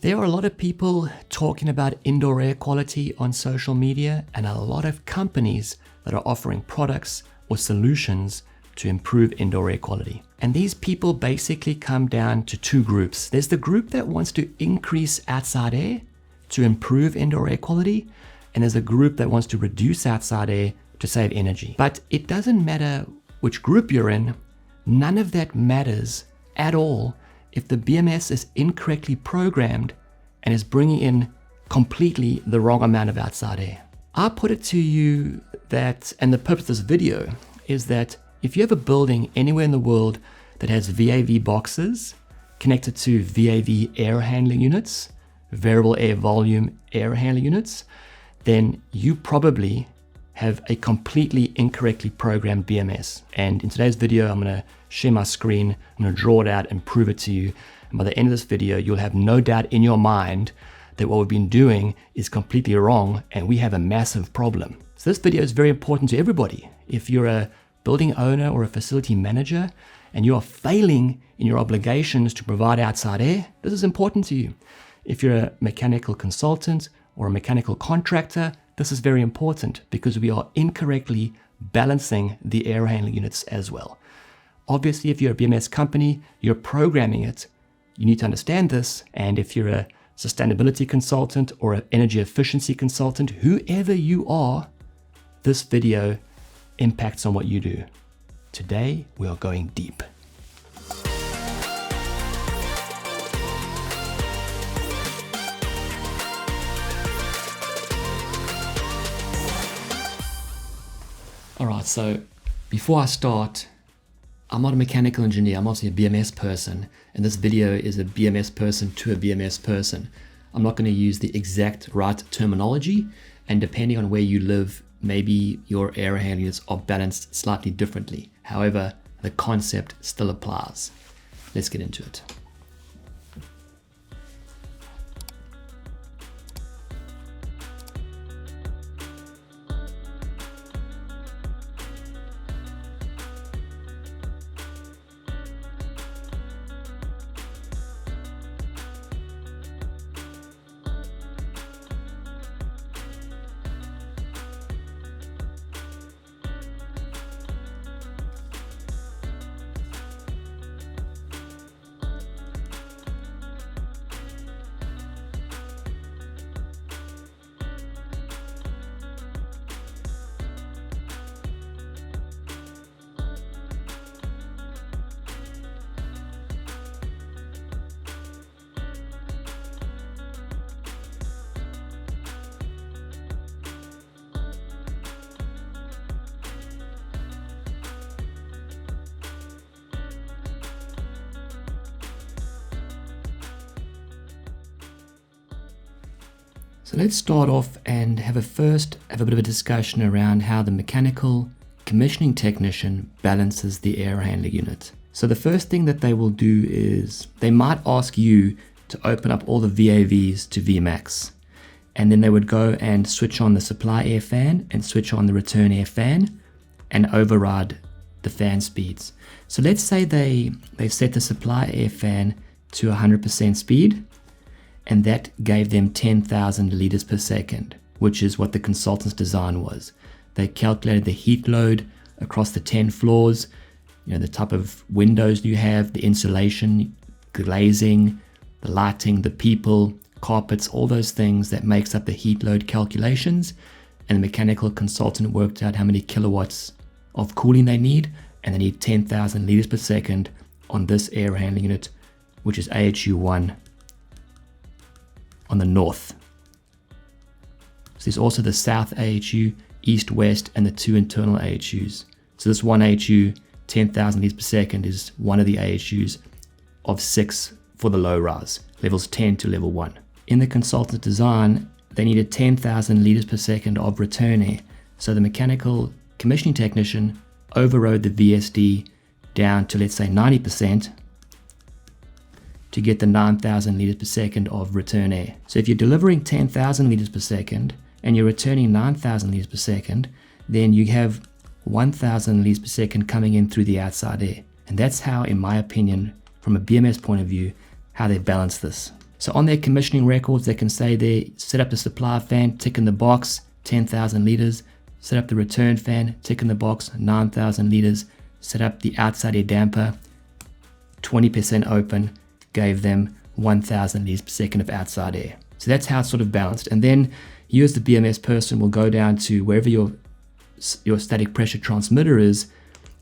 There are a lot of people talking about indoor air quality on social media and a lot of companies that are offering products or solutions to improve indoor air quality. And these people basically come down to two groups. There's the group that wants to increase outside air to improve indoor air quality, and there's a group that wants to reduce outside air to save energy. But it doesn't matter which group you're in, none of that matters at all if the BMS is incorrectly programmed and is bringing in completely the wrong amount of outside air. I'll put it to you that, and the purpose of this video is that if you have a building anywhere in the world that has VAV boxes connected to VAV air handling units, variable air volume air handling units, then you probably have a completely incorrectly programmed BMS. And in today's video, I'm gonna share my screen, I'm gonna draw it out and prove it to you. And by the end of this video, you'll have no doubt in your mind that what we've been doing is completely wrong and we have a massive problem. So this video is very important to everybody. If you're a building owner or a facility manager and you are failing in your obligations to provide outside air, this is important to you. If you're a mechanical consultant or a mechanical contractor, this is very important because we are incorrectly balancing the air handling units as well. Obviously, if you're a BMS company, you're programming it. You need to understand this. And if you're a sustainability consultant or an energy efficiency consultant, whoever you are, this video impacts on what you do. Today, we are going deep. All right, so before I start, I'm not a mechanical engineer, I'm also a BMS person, and this video is a BMS person to a BMS person. I'm not going to use the exact right terminology, and depending on where you live, maybe your air handling units are balanced slightly differently. However, the concept still applies. Let's get into it. So let's start off and have a bit of a discussion around how the mechanical commissioning technician balances the air handling unit. So the first thing that they will do is they might ask you to open up all the VAVs to Vmax, and then they would go and switch on the supply air fan and switch on the return air fan and override the fan speeds. So let's say they set the supply air fan to 100% speed, and that gave them 10,000 liters per second, which is what the consultant's design was. They calculated the heat load across the 10 floors, the type of windows you have, the insulation, glazing, the lighting, the people, carpets, all those things that makes up the heat load calculations. And the mechanical consultant worked out how many kilowatts of cooling they need, and they need 10,000 liters per second on this air handling unit, which is AHU1 on the north. So there's also the south AHU, east, west, and the two internal AHUs. So this one AHU, 10,000 liters per second, is one of the AHUs of 6 for the low rise, levels 10 to level 1. In the consultant's design, they needed 10,000 liters per second of return air. So the mechanical commissioning technician overrode the VSD down to, let's say, 90%, to get the 9,000 liters per second of return air. So if you're delivering 10,000 liters per second and you're returning 9,000 liters per second, then you have 1,000 liters per second coming in through the outside air. And that's how, in my opinion, from a BMS point of view, how they balance this. So on their commissioning records, they can say they set up the supply fan, tick in the box, 10,000 liters, set up the return fan, tick in the box, 9,000 liters, set up the outside air damper, 20% open, gave them 1,000 liters per second of outside air. So that's how it's sort of balanced. And then you as the BMS person will go down to wherever your static pressure transmitter is,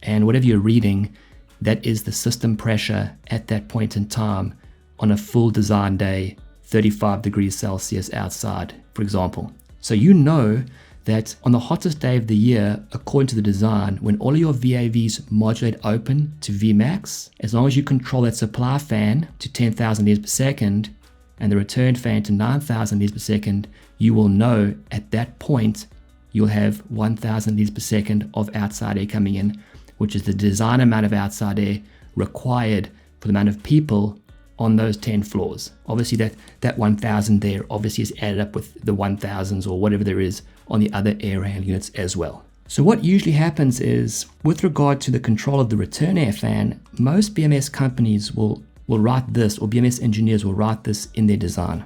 and whatever you're reading, that is the system pressure at that point in time on a full design day, 35 degrees Celsius outside, for example. So you know that on the hottest day of the year, according to the design, when all of your VAVs modulate open to Vmax, as long as you control that supply fan to 10,000 liters per second and the return fan to 9,000 liters per second, you will know at that point you'll have 1,000 liters per second of outside air coming in, which is the design amount of outside air required for the amount of people on those 10 floors. Obviously that 1,000 there obviously is added up with the 1,000s or whatever there is on the other air handling units as well. So what usually happens is, with regard to the control of the return air fan, most BMS companies will write this, or BMS engineers will write this in their design.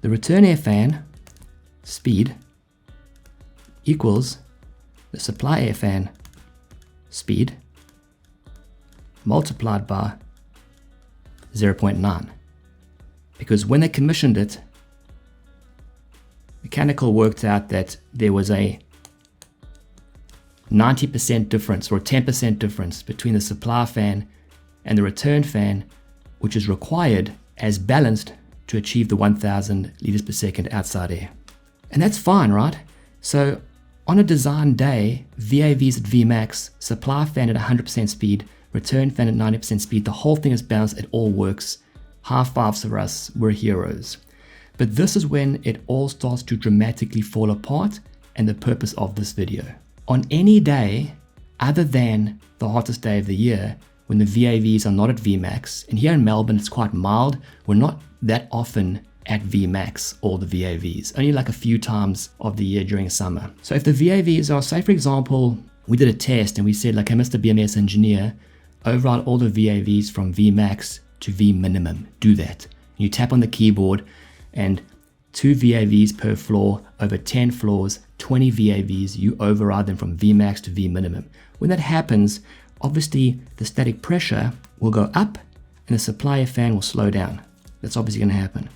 The return air fan speed equals the supply air fan speed multiplied by 0.9. Because when they commissioned it, mechanical worked out that there was a 90% difference or a 10% difference between the supply fan and the return fan, which is required as balanced to achieve the 1,000 liters per second outside air. And that's fine, right? So on a design day, VAVs at Vmax, supply fan at 100% speed, return fan at 90% speed, the whole thing is balanced, it all works. High fives for us, we're heroes. But this is when it all starts to dramatically fall apart, and the purpose of this video. On any day other than the hottest day of the year, when the VAVs are not at Vmax, and here in Melbourne it's quite mild, we're not that often at Vmax, all the VAVs, only like a few times of the year during summer. So if the VAVs are, say for example, we did a test and we said like, hey Mr. BMS engineer, override all the VAVs from Vmax to V minimum, do that. And you tap on the keyboard and 2 VAVs per floor over 10 floors, 20 VAVs, you override them from Vmax to V minimum. When that happens, obviously the static pressure will go up and the supply air fan will slow down. That's obviously going to happen.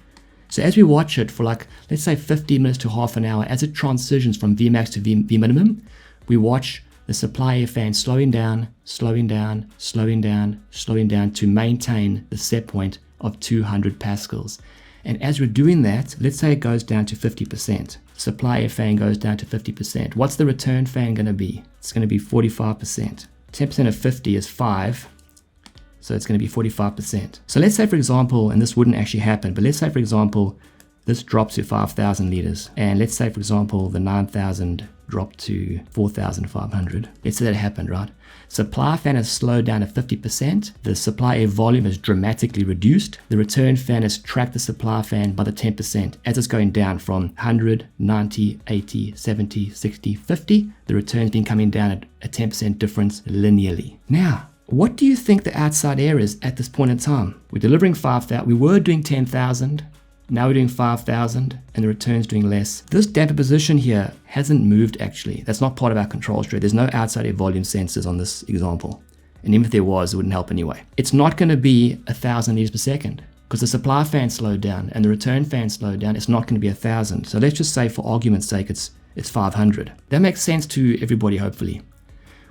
So as we watch it for like, let's say 15 minutes to half an hour, as it transitions from Vmax to V minimum, we watch the supply air fan slowing down, slowing down, slowing down, slowing down to maintain the set point of 200 pascals. And as we're doing that, let's say it goes down to 50%. Supply air fan goes down to 50%. What's the return fan going to be? It's going to be 45%. 10% of 50 is 5. So it's going to be 45%. So let's say, for example, and this wouldn't actually happen, but let's say, for example, this drops to 5,000 liters. And let's say, for example, the 9,000 dropped to 4,500. Let's say that happened, right? Supply fan has slowed down to 50%. The supply air volume is dramatically reduced. The return fan has tracked the supply fan by the 10% as it's going down from 100, 90, 80, 70, 60, 50. The return's been coming down at a 10% difference linearly. Now, what do you think the outside air is at this point in time? We're delivering 5,000. We were doing 10,000. Now we're doing 5,000 and the return's doing less. This damper position here hasn't moved actually. That's not part of our control tree. There's no outside air volume sensors on this example. And even if there was, it wouldn't help anyway. It's not going to be 1,000 liters per second because the supply fan slowed down and the return fan slowed down. It's not going to be 1,000. So let's just say for argument's sake, it's 500. That makes sense to everybody, hopefully.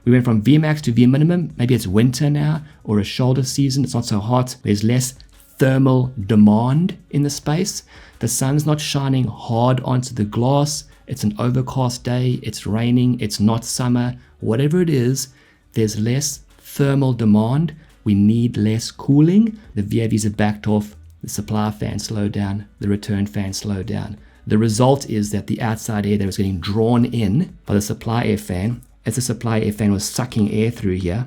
We went from Vmax to V minimum. Maybe it's winter now or a shoulder season. It's not so hot. There's less thermal demand in the space. The sun's not shining hard onto the glass. It's an overcast day. It's raining. It's not summer. Whatever it is, there's less thermal demand. We need less cooling. The VAVs are backed off. The supply fan slowed down. The return fan slowed down. The result is that the outside air that was getting drawn in by the supply air fan, as the supply air fan was sucking air through here,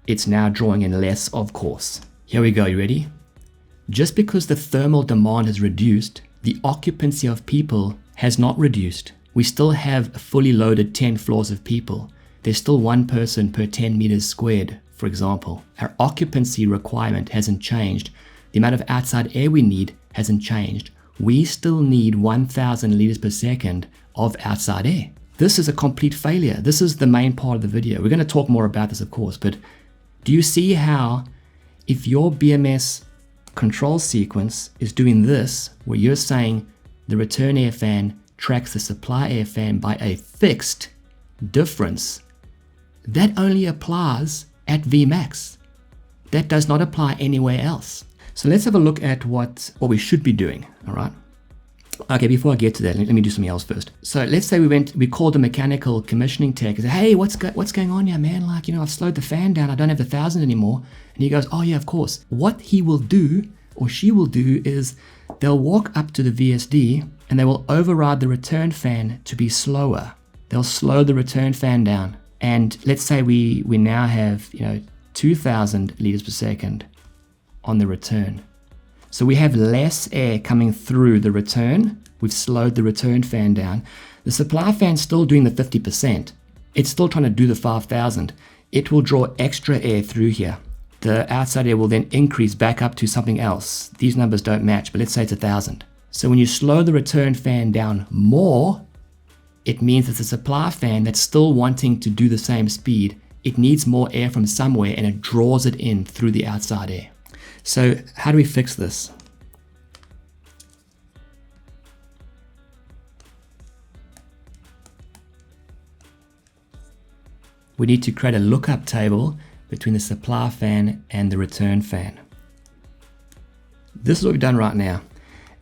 it's now drawing in less, of course. Here we go, you ready? Just because the thermal demand has reduced, the occupancy of people has not reduced. We still have a fully loaded 10 floors of people. There's still one person per 10 meters squared for example. Our occupancy requirement hasn't changed. The amount of outside air we need hasn't changed. We still need 1,000 liters per second of outside air. This is a complete failure. This is the main part of the video. We're going to talk more about this, of course, but do you see how if your BMS control sequence is doing this, where you're saying the return air fan tracks the supply air fan by a fixed difference, that only applies at Vmax. That does not apply anywhere else. So let's have a look at what we should be doing, all right? Okay, before I get to that, let me do something else first. So let's say we called the mechanical commissioning tech and said, hey, what's going on here, man? Like, you know, I've slowed the fan down. I don't have the 1,000 anymore. And he goes, oh yeah, of course. What he will do, or she will do, is they'll walk up to the VSD and they will override the return fan to be slower. They'll slow the return fan down. And let's say we now have, you know, 2,000 liters per second on the return. So we have less air coming through the return. We've slowed the return fan down. The supply fan's still doing the 50%. It's still trying to do the 5,000. It will draw extra air through here. The outside air will then increase back up to something else. These numbers don't match, but let's say it's 1,000. So when you slow the return fan down more, it means it's a supply fan that's still wanting to do the same speed. It needs more air from somewhere and it draws it in through the outside air. So how do we fix this? We need to create a lookup table between the supply fan and the return fan. This is what we've done right now.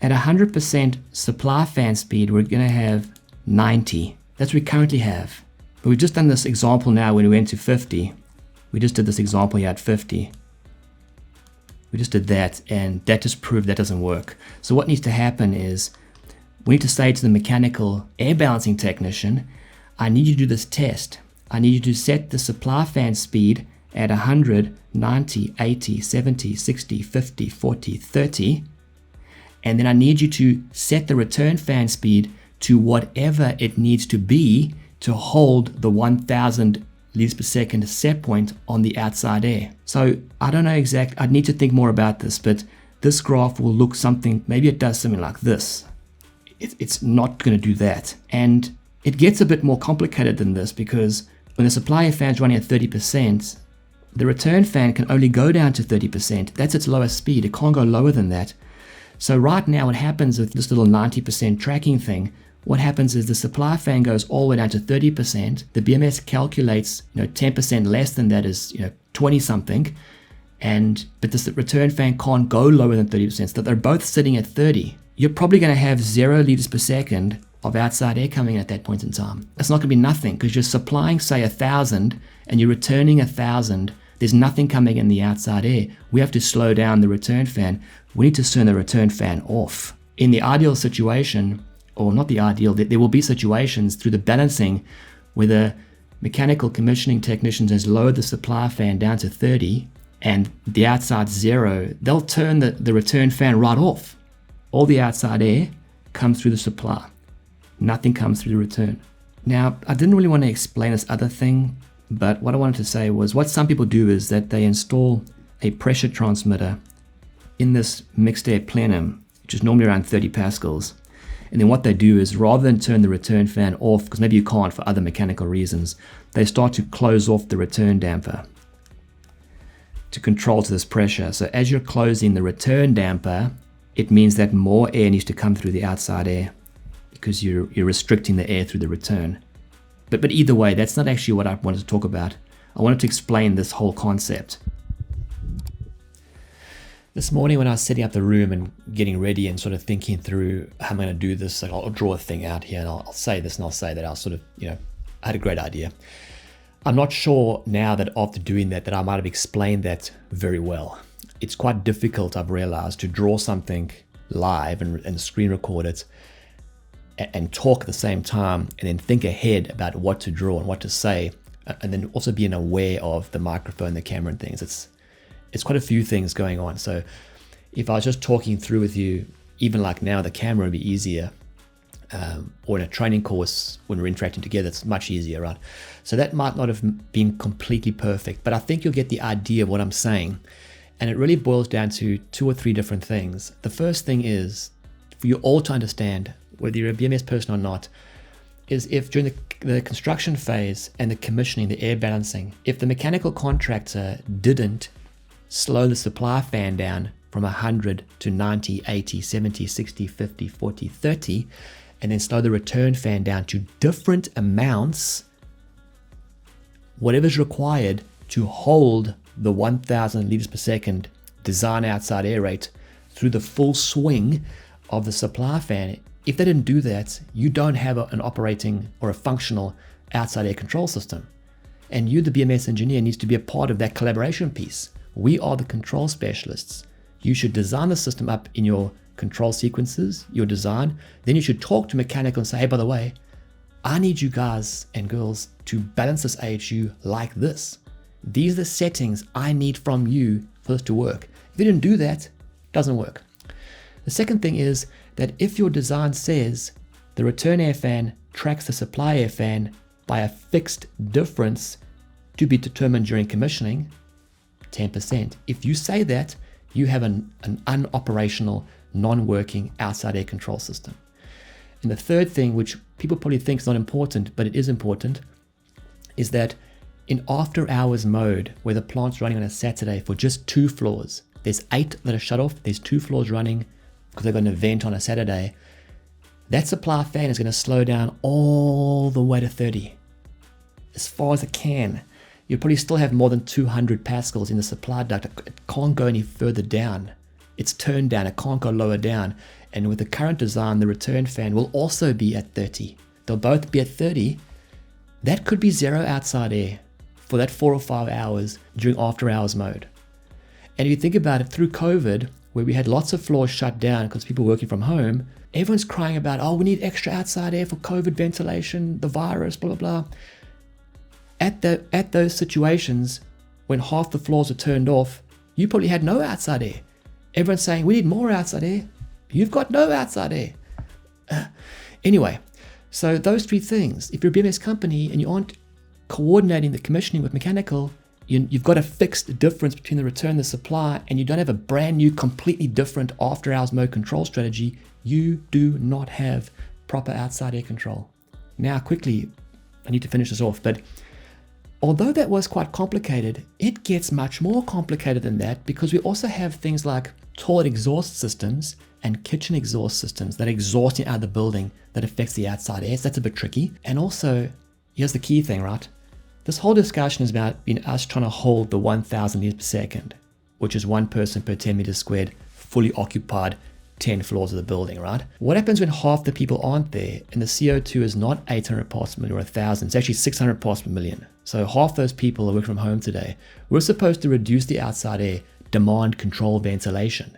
At 100% supply fan speed, we're going to have 90. That's what we currently have. But we've just done this example now when we went to 50. We just did this example here at 50. We just did that, and that just proved that doesn't work. So what needs to happen is we need to say to the mechanical air balancing technician, I need you to do this test. I need you to set the supply fan speed at 100, 90, 80, 70, 60, 50, 40, 30. And then I need you to set the return fan speed to whatever it needs to be to hold the 1,000 liters per second set point on the outside air. So I don't know exactly, I'd need to think more about this, but this graph will look something, maybe it does something like this. It's not going to do that. And it gets a bit more complicated than this, because when the supply air fan is running at 30%, the return fan can only go down to 30%. That's its lowest speed. It can't go lower than that. So right now what happens with this little 90% tracking thing, what happens is the supply fan goes all the way down to 30%. The BMS calculates, 10% less than that is, 20 something. But this return fan can't go lower than 30%. So they're both sitting at 30. You're probably going to have 0 liters per second of outside air coming in at that point in time. It's not going to be nothing, because you're supplying, say, 1,000 and you're returning 1,000. There's nothing coming in the outside air. We have to slow down the return fan. We need to turn the return fan off. In the ideal situation, or not the ideal, there will be situations through the balancing where the mechanical commissioning technicians has lowered the supply fan down to 30 and the outside 0. They'll turn the return fan right off. All the outside air comes through the supply. Nothing comes through the return. Now, I didn't really want to explain this other thing, but what I wanted to say was what some people do is that they install a pressure transmitter in this mixed air plenum, which is normally around 30 pascals. And then what they do is, rather than turn the return fan off, because maybe you can't for other mechanical reasons, they start to close off the return damper to control to this pressure. So as you're closing the return damper, it means that more air needs to come through the outside air, because you're restricting the air through the return. But either way, that's not actually what I wanted to talk about. I wanted to explain this whole concept. This morning when I was setting up the room and getting ready and sort of thinking through how I'm going to do this, like I'll draw a thing out here and I'll say this and I'll say that. I'll sort of, I had a great idea. I'm not sure now that after doing that I might have explained that very well. It's quite difficult, I've realized, to draw something live and screen record it and talk at the same time, and then think ahead about what to draw and what to say, and then also being aware of the microphone, the camera and things. It's quite a few things going on. So if I was just talking through with you, even like now, the camera would be easier. or in a training course when we're interacting together, it's much easier, right? So that might not have been completely perfect, but I think you'll get the idea of what I'm saying. And it really boils down to 2 or 3 different things. The first thing is, for you all to understand, whether you're a BMS person or not, is if during the construction phase and the commissioning, the air balancing, if the mechanical contractor didn't slow the supply fan down from 100 to 90, 80, 70, 60, 50, 40, 30, and then slow the return fan down to different amounts, whatever's required to hold the 1,000 liters per second design outside air rate through the full swing of the supply fan. If they didn't do that, you don't have an operating or a functional outside air control system. And you, the BMS engineer, needs to be a part of that collaboration piece. We are the control specialists. You should design the system up in your control sequences, your design. Then you should talk to mechanical and say, hey, by the way, I need you guys and girls to balance this AHU like this. These are the settings I need from you for this to work. If you didn't do that, it doesn't work. The second thing is that if your design says the return air fan tracks the supply air fan by a fixed difference to be determined during commissioning, 10%. If you say that, you have an unoperational, non-working outside air control system. And the third thing, which people probably think is not important, but it is important, is that in after hours mode, where the plant's running on a Saturday for just 2 floors, there's 8 that are shut off, there's 2 floors running because they've got an event on a Saturday, that supply fan is going to slow down all the way to 30, as far as it can. You'll probably still have more than 200 pascals in the supply duct. It can't go any further down. It's turned down, it can't go lower down. And with the current design, the return fan will also be at 30. They'll both be at 30. That could be 0 outside air for that 4 or 5 hours during after hours mode. And if you think about it, through COVID, where we had lots of floors shut down because people were working from home, everyone's crying about, oh, we need extra outside air for COVID ventilation, the virus, blah, blah, blah. At those situations, when half the floors are turned off, you probably had no outside air. Everyone's saying, we need more outside air. You've got no outside air. Anyway, so those 3 things, if you're a BMS company and you aren't coordinating the commissioning with mechanical, you've got a fixed difference between the return and the supply, and you don't have a brand new, completely different after hours mode control strategy, you do not have proper outside air control. Now, quickly, I need to finish this off, but although that was quite complicated, it gets much more complicated than that, because we also have things like toilet exhaust systems and kitchen exhaust systems that are exhausting out of the building that affects the outside air. So that's a bit tricky. And also, here's the key thing, right? This whole discussion is about us trying to hold the 1,000 liters per second, which is 1 person per 10 meters squared, fully occupied 10 floors of the building, right? What happens when half the people aren't there and the CO2 is not 800 parts per million or 1,000, it's actually 600 parts per million. So half those people are working from home today. We're supposed to reduce the outside air, demand control ventilation.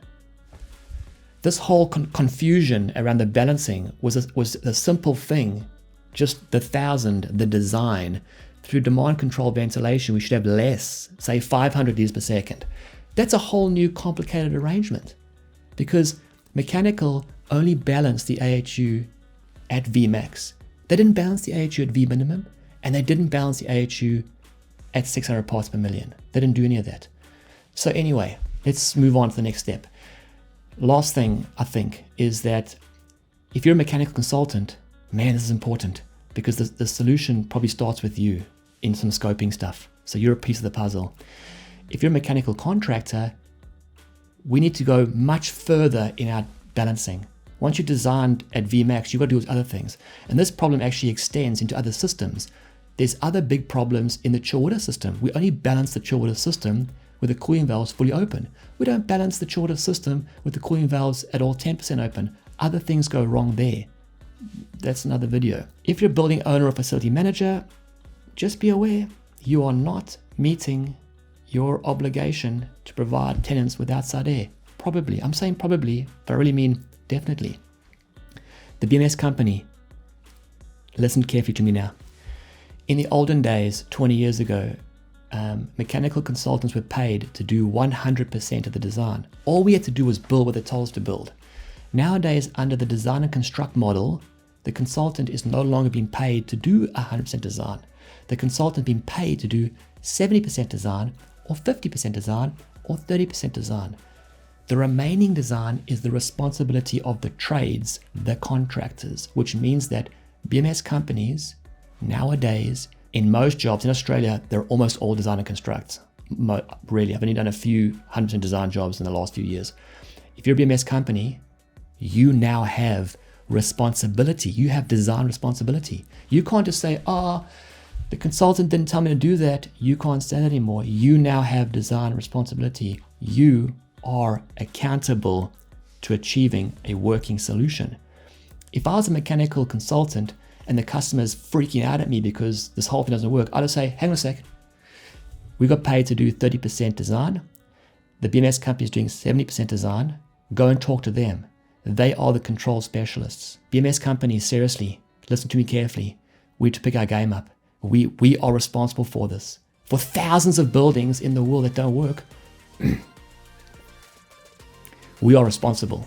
This whole confusion around the balancing was a simple thing, just the 1,000, the design. Through demand control ventilation, we should have less, say 500 liters per second. That's a whole new complicated arrangement, because mechanical only balanced the AHU at Vmax. They didn't balance the AHU at V minimum, and they didn't balance the AHU at 600 parts per million. They didn't do any of that. So anyway, let's move on to the next step. Last thing, I think, is that if you're a mechanical consultant, man, this is important, because the solution probably starts with you in some scoping stuff. So you're a piece of the puzzle. If you're a mechanical contractor, we need to go much further in our balancing. Once you're designed at Vmax, you've got to do other things. And this problem actually extends into other systems. There's other big problems in the chill water system. We only balance the chill water system with the cooling valves fully open. We don't balance the chill water system with the cooling valves at all 10% open. Other things go wrong there. That's another video. If you're a building owner or facility manager, just be aware you are not meeting your obligation to provide tenants with outside air. Probably. I'm saying probably, but I really mean definitely. The BMS company, listen carefully to me now. In the olden days, 20 years ago, mechanical consultants were paid to do 100% of the design. All we had to do was build what they told us to build. Nowadays, under the design and construct model, the consultant is no longer being paid to do 100% design. The consultant being paid to do 70% design or 50% design or 30% design. The remaining design is the responsibility of the trades, the contractors, which means that BMS companies nowadays, in most jobs in Australia, they're almost all design and construct. Really, I've only done a few 100% design jobs in the last few years. If you're a BMS company, you now have responsibility. You have design responsibility. You can't just say, the consultant didn't tell me to do that. You can't say that anymore. You now have design responsibility. You are accountable to achieving a working solution. If I was a mechanical consultant and the customer's freaking out at me because this whole thing doesn't work, I'd just say, hang on a sec. We got paid to do 30% design. The BMS company is doing 70% design. Go and talk to them. They are the control specialists. BMS companies, seriously, listen to me carefully. We need to pick our game up. We are responsible for this. For thousands of buildings in the world that don't work, we are responsible.